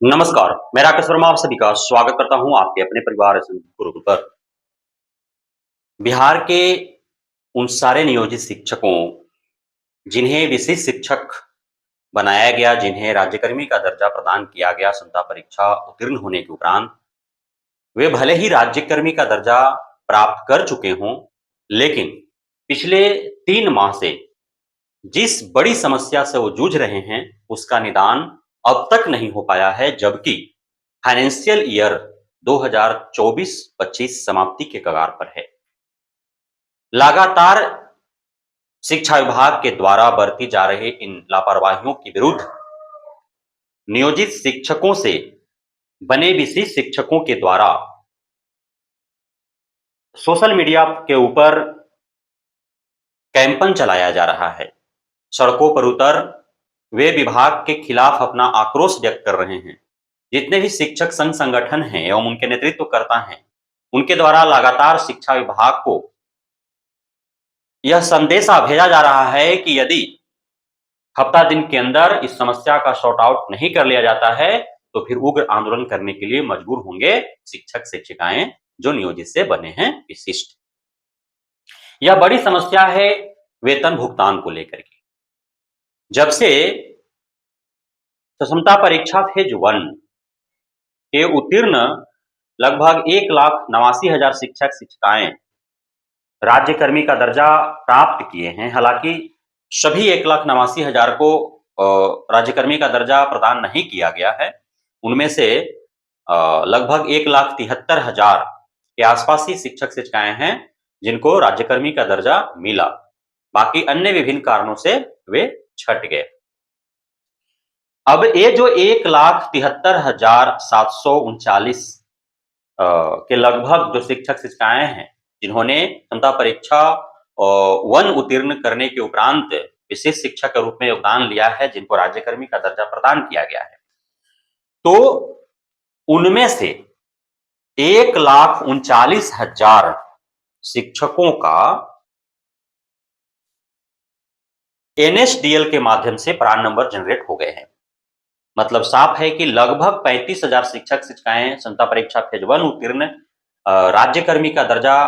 नमस्कार, मैं राकेश वर्मा आप सभी का स्वागत करता हूं आपके अपने परिवार गुरुकुल पर। बिहार के उन सारे नियोजित शिक्षकों जिन्हें विशिष्ट शिक्षक बनाया गया, जिन्हें राज्यकर्मी का दर्जा प्रदान किया गया क्षमता परीक्षा उत्तीर्ण होने के उपरांत, वे भले ही राज्यकर्मी का दर्जा प्राप्त कर चुके हों, लेकिन पिछले 3 माह से जिस बड़ी समस्या से वो जूझ रहे हैं, उसका निदान अब तक नहीं हो पाया है, जबकि फाइनेंशियल ईयर 2024-25 समाप्ति के कगार पर है। लगातार शिक्षा विभाग के द्वारा बरती जा रही इन लापरवाहियों के विरुद्ध नियोजित शिक्षकों से बने विशिष्ट शिक्षकों के द्वारा सोशल मीडिया के ऊपर कैंपन चलाया जा रहा है। सड़कों पर उतर वे विभाग के खिलाफ अपना आक्रोश व्यक्त कर रहे हैं। जितने भी शिक्षक संघ संगठन हैं एवं उनके नेतृत्वकर्ता हैं, उनके द्वारा लगातार शिक्षा विभाग को यह संदेशा भेजा जा रहा है कि यदि हफ्ता दिन के अंदर इस समस्या का सॉर्ट आउट नहीं कर लिया जाता है, तो फिर उग्र आंदोलन करने के लिए मजबूर होंगे शिक्षक शिक्षिकाएं जो नियोजित से बने हैं विशिष्ट। यह बड़ी समस्या है वेतन भुगतान को लेकर के। जब से क्षमता परीक्षा फेज 1 के उत्तीर्ण लगभग 1,89,000 शिक्षक शिक्षिकाएं राज्यकर्मी का दर्जा प्राप्त किए हैं। हालांकि सभी 1,89,000 को राज्यकर्मी का दर्जा प्रदान नहीं किया गया है। उनमें से लगभग 1,73,000 के आसपास ही शिक्षक शिक्षिकाएं हैं जिनको राज्यकर्मी का दर्जा मिला। बाकी अन्य विभिन्न कारणों से वे छट गए। अब ये जो 1,73,739 के लगभग जो शिक्षक शिक्षिकाएं हैं जिन्होंने क्षमता परीक्षा 1 उत्तीर्ण करने के उपरांत विशेष शिक्षक के रूप में योगदान लिया है, जिनको राज्यकर्मी का दर्जा प्रदान किया गया है, तो उनमें से 1,39,000 शिक्षकों का एनएसडीएल के माध्यम से प्रान नंबर जनरेट हो गए हैं। मतलब साफ है कि लगभग 35,000 शिक्षक शिक्षिकाएं क्षमता परीक्षा फेज 1 उत्तीर्ण राज्यकर्मी का दर्जा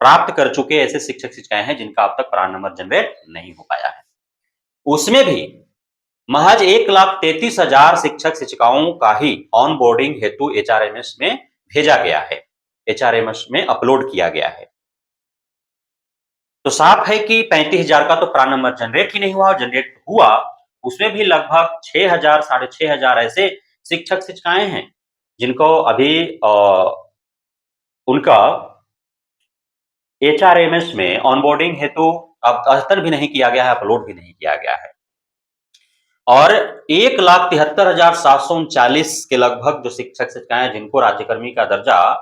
प्राप्त कर चुके ऐसे शिक्षक शिक्षिकाएं हैं जिनका अब तक प्रान नंबर जनरेट नहीं हो पाया है। उसमें भी महज 1,33,000 शिक्षक शिक्षिकाओं का ही ऑन बोर्डिंग हेतु एचआरएमएस में भेजा गया है, एचआरएमएस में अपलोड किया गया है। तो साफ है कि 35,000 का तो प्रान नंबर जनरेट ही नहीं हुआ, और जनरेट हुआ उसमें भी लगभग 6,000 साढ़े 6,000 ऐसे शिक्षक शिक्षिकाएं हैं जिनको अभी उनका एचआरएमएस में ऑनबोर्डिंग हेतु अब अद्यतन भी नहीं किया गया है, अपलोड भी नहीं किया गया है। और 1,73,739 के लगभग जो शिक्षक शिक्षिकाएं जिनको राज्यकर्मी का दर्जा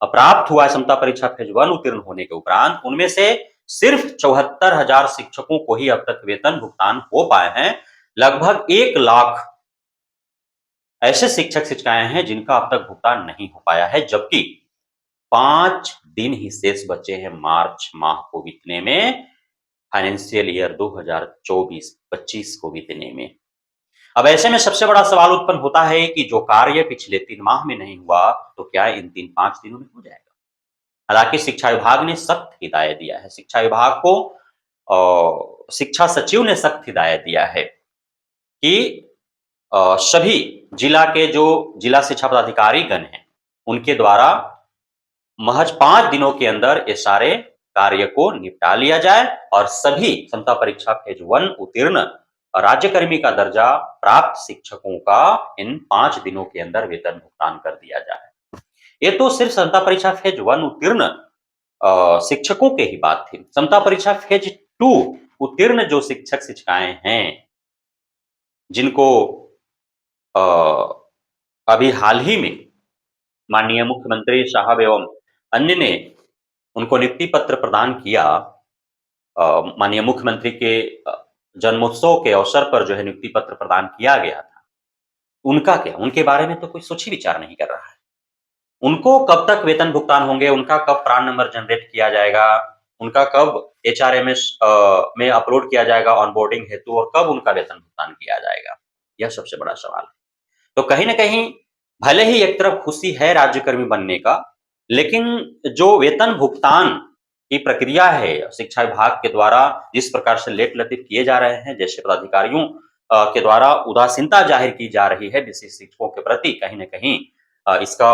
प्राप्त हुआ क्षमता परीक्षा फेज 1 उत्तीर्ण होने के उपरांत, उनमें से सिर्फ 74,000 शिक्षकों को ही अब तक वेतन भुगतान हो पाए हैं। लगभग 1 लाख ऐसे शिक्षक शिक्षिकाएं हैं जिनका अब तक भुगतान नहीं हो पाया है, जबकि 5 दिन ही शेष बचे हैं मार्च माह को बीतने में, फाइनेंशियल ईयर 2024-25 को बीतने में। अब ऐसे में सबसे बड़ा सवाल उत्पन्न होता है कि जो कार्य पिछले 3 माह में नहीं हुआ, तो क्या इन 3-5 दिनों में हो जाएगा? हालांकि शिक्षा विभाग ने सख्त हिदायत दिया है। शिक्षा विभाग को शिक्षा सचिव ने सख्त हिदायत दिया है कि सभी जिला के जो जिला शिक्षा पदाधिकारी गण हैं, उनके द्वारा महज 5 दिनों के अंदर ये सारे कार्य को निपटा लिया जाए और सभी क्षमता परीक्षा फेज 1 उत्तीर्ण राज्यकर्मी का दर्जा प्राप्त शिक्षकों का इन 5 दिनों के अंदर वेतन भुगतान कर दिया जाए। ये तो सिर्फ क्षमता परीक्षा फेज 1 उत्तीर्ण शिक्षकों के ही बात थी। क्षमता परीक्षा फेज 2 उत्तीर्ण जो शिक्षक शिक्षिकाएं हैं जिनको अभी हाल ही में माननीय मुख्यमंत्री साहब एवं अन्य ने उनको नियुक्ति पत्र प्रदान किया, माननीय मुख्यमंत्री के जन्मोत्सव के अवसर पर जो है नियुक्ति पत्र प्रदान किया गया था, उनका क्या? उनके बारे में तो कोई सोच ही विचार नहीं कर रहा है। उनको कब तक वेतन भुगतान होंगे, उनका कब प्रान नंबर जनरेट किया जाएगा, उनका कब एचआरएमएस में अपलोड किया जाएगा ऑनबोर्डिंग हेतु, और कब उनका वेतन भुगतान किया जाएगा, यह सबसे बड़ा सवाल है। तो कहीं न कहीं भले ही एक तरफ खुशी है राज्यकर्मी बनने का, लेकिन जो वेतन भुगतान की प्रक्रिया है, शिक्षा विभाग के द्वारा जिस प्रकार से लेट-लतीफ़ किए जा रहे हैं, जैसे पदाधिकारियों के द्वारा उदासीनता ज़ाहिर की जा रही है जैसे शिक्षकों के प्रति कहीं न कहीं इसका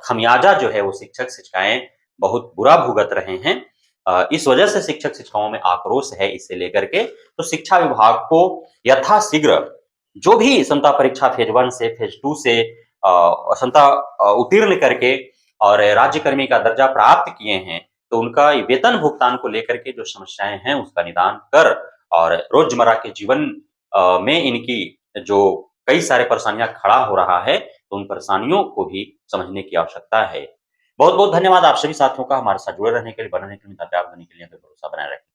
खमियाजा जो है वो शिक्षक-शिक्षिकाएँ बहुत बुरा भुगत रहे हैं। इस वजह से शिक्षक-शिक्षिकाओं में आक्रोश है इसे लेकर के, तो शिक्षा विभाग को यथाशीघ्र जो भी क्षमता परीक्षा फ़ेज़ 1 से फ़ेज़ 2 से क्षमता उत्तीर्ण करके और राज्यकर्मी का दर्जा प्राप्त किए हैं, तो उनका वेतन भुगतान को लेकर के जो समस्याएँ हैं, उसका निदान कर और रोज़मर्रा के जीवन में इनकी जो कई सारे परेशानियाँ खड़ा हो रहा है, तो उन परेशानियों को भी समझने की आवश्यकता है। बहुत-बहुत धन्यवाद आप सभी साथियों का हमारे साथ जुड़े रहने के लिए, बने रहने के लिए, मिलते हैं आपसे, भरोसा बनाए रखें।